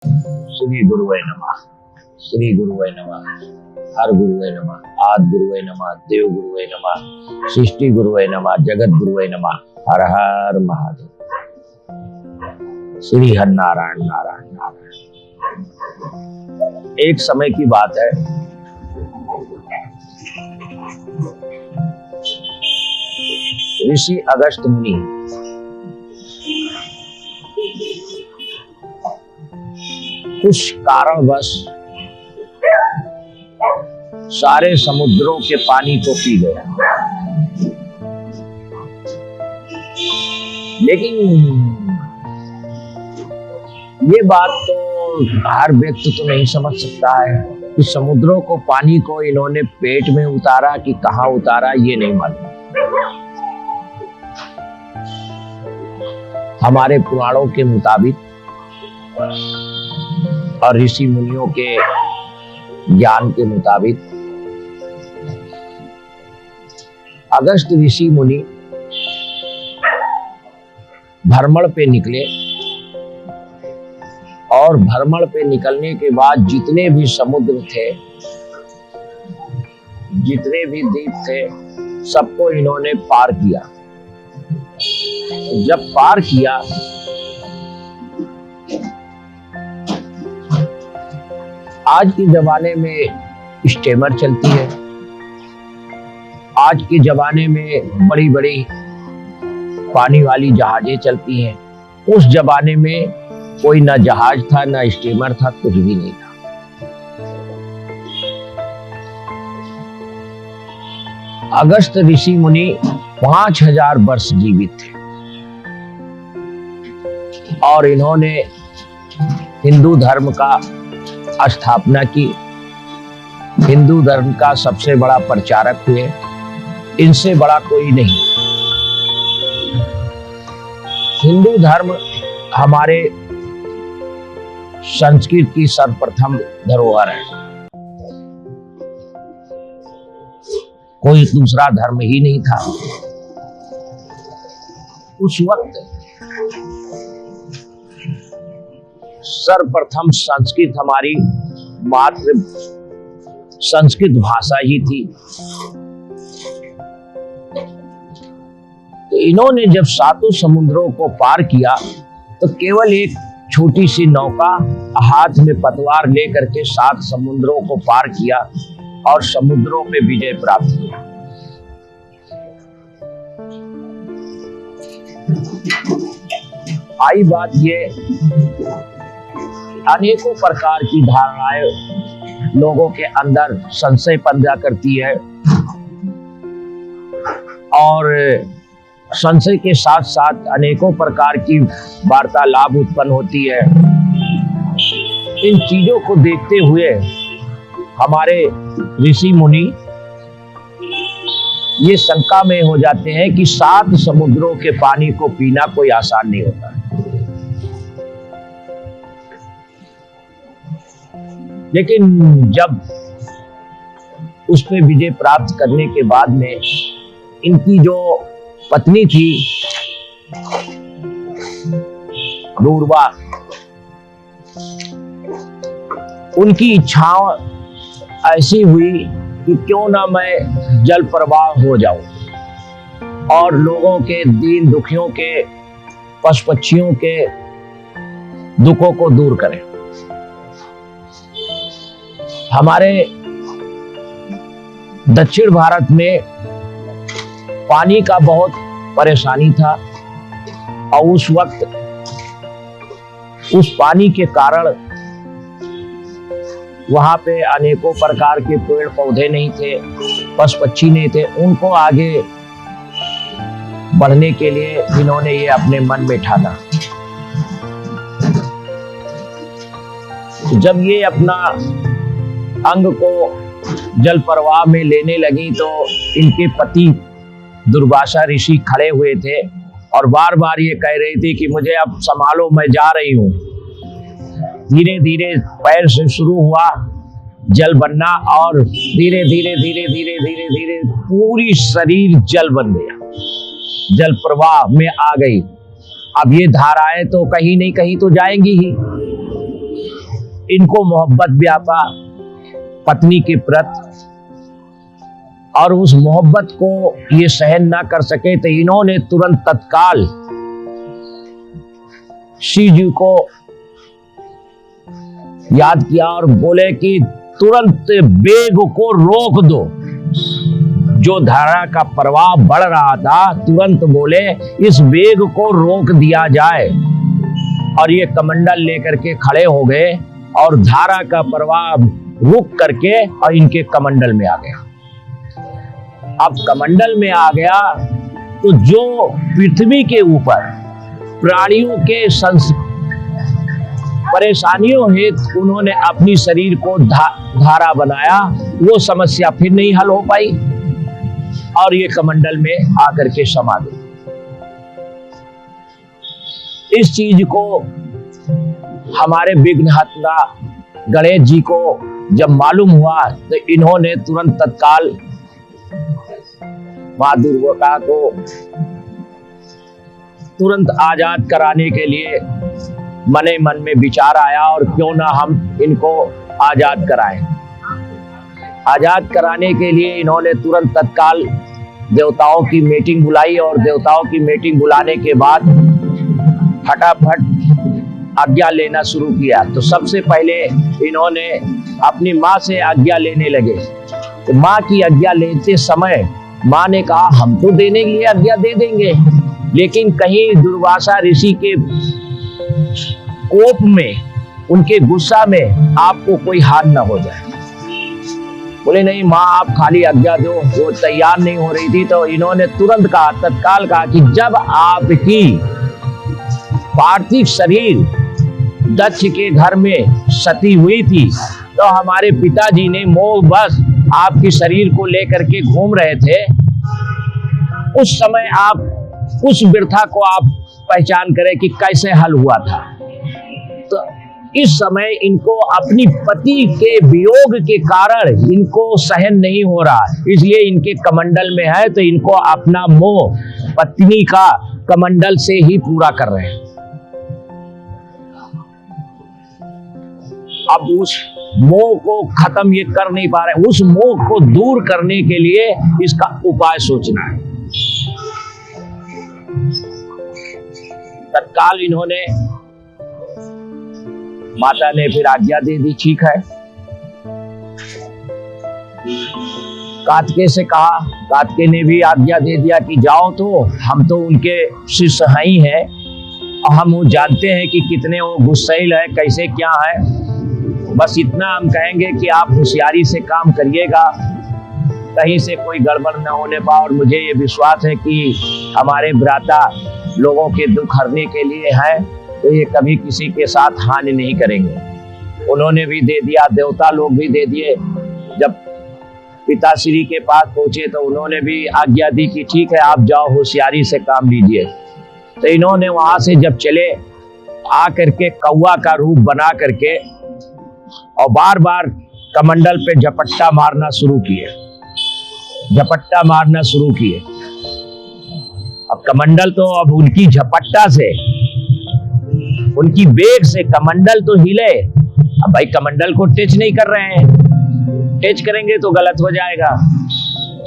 श्री गुरुवे नमः। श्री गुरुवे नमः। हर गुरुवे नमः। आदि गुरुवे नमः। देव गुरुवे नमः। सृष्टि गुरुवे नमः। जगत गुरुवे नमः। हर हर महादेव। श्री हर नारायण नारायण नारायण। एक समय की बात है, ऋषि अगस्त्य मुनि कुछ कारणवश सारे समुद्रों के पानी को पी गए। लेकिन ये बात तो हर व्यक्ति तो नहीं समझ सकता है कि समुद्रों को पानी को इन्होंने पेट में उतारा कि कहाँ उतारा, ये नहीं मालूम। हमारे पुराणों के मुताबिक और ऋषि मुनियों के ज्ञान के मुताबिक अगस्त ऋषि मुनि भ्रमण पे निकले और भ्रमण पे निकलने के बाद जितने भी समुद्र थे, जितने भी द्वीप थे, सबको इन्होंने पार किया। जब पार किया आज के जमाने में स्टीमर चलती है, आज के जमाने में बड़ी बड़ी पानी वाली जहाजें चलती हैं। उस जमाने में कोई ना जहाज था, ना स्टीमर था, कुछ भी नहीं था। अगस्त ऋषि मुनि 5000 वर्ष जीवित थे और इन्होंने हिंदू धर्म का स्थापना की, हिंदू धर्म का सबसे बड़ा प्रचारक हुए। इनसे बड़ा कोई नहीं। हिंदू धर्म हमारे संस्कृत की सर्वप्रथम धरोहर है। कोई दूसरा धर्म ही नहीं था। उस वक्त सर्वप्रथम संस्कृत हमारी मातृ संस्कृत भाषा ही थी। तो इन्होंने जब सातों समुद्रों को पार किया तो केवल एक छोटी सी नौका हाथ में पतवार लेकर के 7 समुद्रों को पार किया और समुद्रों पे विजय प्राप्त किया। आई बात ये, अनेकों प्रकार की धारणाएं लोगों के अंदर संशय पैदा करती है और संशय के साथ साथ अनेकों प्रकार की वार्तालाप उत्पन्न होती है। इन चीजों को देखते हुए हमारे ऋषि मुनि ये शंका में हो जाते हैं कि 7 समुद्रों के पानी को पीना कोई आसान नहीं होता। लेकिन जब उस पे विजय प्राप्त करने के बाद में इनकी जो पत्नी थी क्रूरवा, उनकी इच्छा ऐसी हुई कि क्यों ना मैं जल प्रवाह हो जाऊं और लोगों के दीन दुखियों के, पशु पक्षियों के दुखों को दूर करें। हमारे दक्षिण भारत में पानी का बहुत परेशानी था और उस वक्त उस पानी के कारण वहां पे अनेकों प्रकार के पेड़ पौधे नहीं थे, पशु पक्षी नहीं थे। उनको आगे बढ़ने के लिए इन्होंने ये अपने मन में ठाना। जब ये अपना अंग को जल प्रवाह में लेने लगी तो इनके पति दुर्वासा ऋषि खड़े हुए थे और बार बार ये कह रही थी कि मुझे अब संभालो, मैं जा रही हूं। धीरे धीरे पैर से शुरू हुआ जल बनना और धीरे धीरे धीरे धीरे धीरे धीरे पूरी शरीर जल बन गया, जल प्रवाह में आ गई। अब ये धाराएं तो कहीं नहीं कहीं तो जाएंगी ही। इनको मोहब्बत व्यापा पत्नी के प्रति, और उस मोहब्बत को ये सहन ना कर सके तो इन्होंने तुरंत तत्काल शिव जी को याद किया और बोले कि तुरंत वेग को रोक दो। जो धारा का प्रवाह बढ़ रहा था, तुरंत बोले इस वेग को रोक दिया जाए, और ये कमंडल लेकर के खड़े हो गए और धारा का प्रवाह रुक करके और इनके कमंडल में आ गया। अब कमंडल में आ गया तो जो पृथ्वी के ऊपर प्राणियों के परेशानियों हेतु उन्होंने अपनी शरीर को धारा बनाया, वो समस्या फिर नहीं हल हो पाई और ये कमंडल में आकर के समा गए। इस चीज को हमारे विघ्नहर्ता गणेश जी को जब मालूम हुआ तो इन्होंने तुरंत तत्काल मां दुर्गा को तुरंत आजाद कराने के लिए मने मन में विचार आया, और क्यों ना हम इनको आजाद कराएं। आजाद कराने के लिए इन्होंने तुरंत तत्काल देवताओं की मीटिंग बुलाई, और देवताओं की मीटिंग बुलाने के बाद फटाफट आज्ञा लेना शुरू किया। तो सबसे पहले इन्होंने अपनी माँ से आज्ञा लेने लगे। तो माँ की आज्ञा लेते समय माँ ने कहा हम तो देने के लिए आज्ञा दे देंगे, लेकिन कहीं दुर्वासा ऋषि के कोप में, उनके गुस्सा में आपको कोई हानि ना हो जाए। बोले नहीं माँ आप खाली आज्ञा दो। वो तैयार नहीं हो रही थी तो इन्होंने तुरंत कहा, तत्काल कहा कि जब आपकी पार्थिव शरीर दक्ष के घर में सती हुई थी तो हमारे पिताजी ने मोह बस आपके शरीर को लेकर के घूम रहे थे। उस समय आप उस वृथा को आप पहचान करें कि कैसे हल हुआ था। तो इस समय इनको अपनी पति के वियोग के कारण इनको सहन नहीं हो रहा, इसलिए इनके कमंडल में है तो इनको अपना मोह पत्नी का कमंडल से ही पूरा कर रहे हैं। अब उस मोह को खत्म ये कर नहीं पा रहे, उस मोह को दूर करने के लिए इसका उपाय सोचना है। तत्काल इन्होंने, माता ने फिर आज्ञा दे दी, ठीक है। कार्तिकेय से कहा, कार्तिकेय ने भी आज्ञा दे दिया कि जाओ, तो हम तो उनके शिष्य ही हैं और हम वो जानते हैं कि कितने वो गुस्सैल है, कैसे क्या है। बस इतना हम कहेंगे कि आप होशियारी से काम करिएगा, कहीं से कोई गड़बड़ न होने पाए, और मुझे ये विश्वास है कि हमारे भ्राता लोगों के दुख हरने के लिए है तो ये कभी किसी के साथ हानि नहीं करेंगे। उन्होंने भी दे दिया, देवता लोग भी दे दिए। जब पिताश्री के पास पहुंचे तो उन्होंने भी आज्ञा दी कि ठीक है आप जाओ, होशियारी से काम लीजिए। तो इन्होंने वहां से जब चले आ करके कौवा का रूप बना करके और बार बार कमंडल पे झपट्टा मारना शुरू किए, झपट्टा मारना शुरू किए। अब कमंडल तो अब उनकी झपट्टा से, उनकी वेग से कमंडल तो हिले। अब भाई कमंडल को टच नहीं कर रहे हैं, टच करेंगे तो गलत हो जाएगा।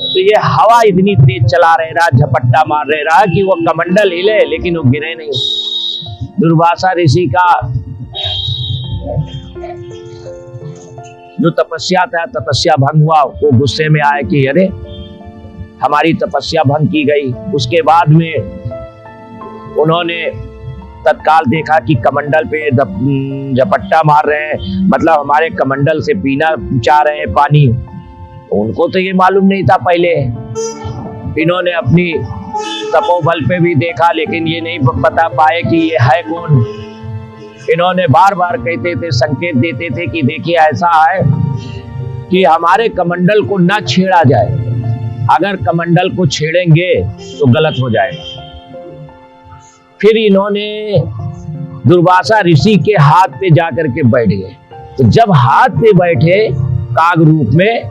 तो ये हवा इतनी तेज चला रहा, झपट्टा मार रहा कि वो कमंडल हिले लेकिन वो गिरे नहीं। दुर्वासा ऋषि का जो तपस्या था, तपस्या भंग हुआ। वो गुस्से में आए कि अरे हमारी तपस्या भंग की गई। उसके बाद में उन्होंने तत्काल देखा कि कमंडल पे झपट्टा मार रहे हैं, मतलब हमारे कमंडल से पीना चाह रहे हैं पानी। उनको तो ये मालूम नहीं था पहले। इन्होंने अपनी तपोबल पे भी देखा लेकिन ये नहीं बता पाए कि ये है कौन। इन्होंने बार बार कहते थे, संकेत देते थे कि देखिए ऐसा है कि हमारे कमंडल को ना छेड़ा जाए, अगर कमंडल को छेड़ेंगे तो गलत हो जाएगा। फिर इन्होंने दुर्वासा ऋषि के हाथ पे जाकर के बैठ गए। तो जब हाथ पे बैठे काग रूप में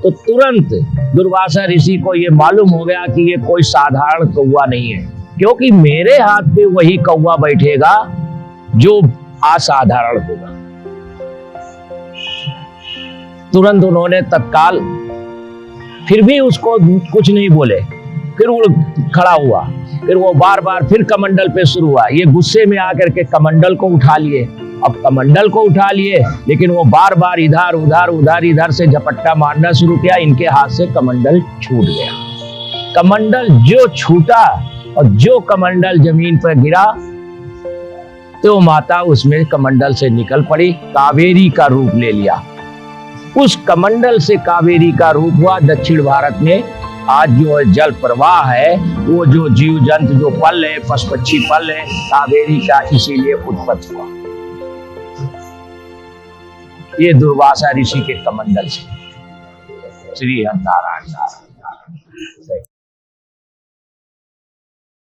तो तुरंत दुर्वासा ऋषि को ये मालूम हो गया कि ये कोई साधारण कौवा नहीं है, क्योंकि मेरे हाथ पे वही कौवा बैठेगा जो असाधारण होगा। तुरंत उन्होंने तत्काल, फिर भी उसको कुछ नहीं बोले, फिर वो खड़ा हुआ, फिर वो बार बार फिर कमंडल पे शुरू हुआ। ये गुस्से में आकर के कमंडल को उठा लिए। अब कमंडल को उठा लिए, लेकिन वो बार बार इधर उधर इधर से झपट्टा मारना शुरू किया। इनके हाथ से कमंडल छूट गया। कमंडल जो छूटा और जो कमंडल जमीन पर गिरा, तो माता उसमें कमंडल से निकल पड़ी, कावेरी का रूप ले लिया। उस कमंडल से कावेरी का रूप हुआ। दक्षिण भारत में आज जो जल प्रवाह है, वो जो जीव जंतु जो पल है, पशु पक्षी पल है, कावेरी का इसीलिए उत्पत्ति हुआ। ये दुर्वासा ऋषि के कमंडल से। श्री हरिनारायण।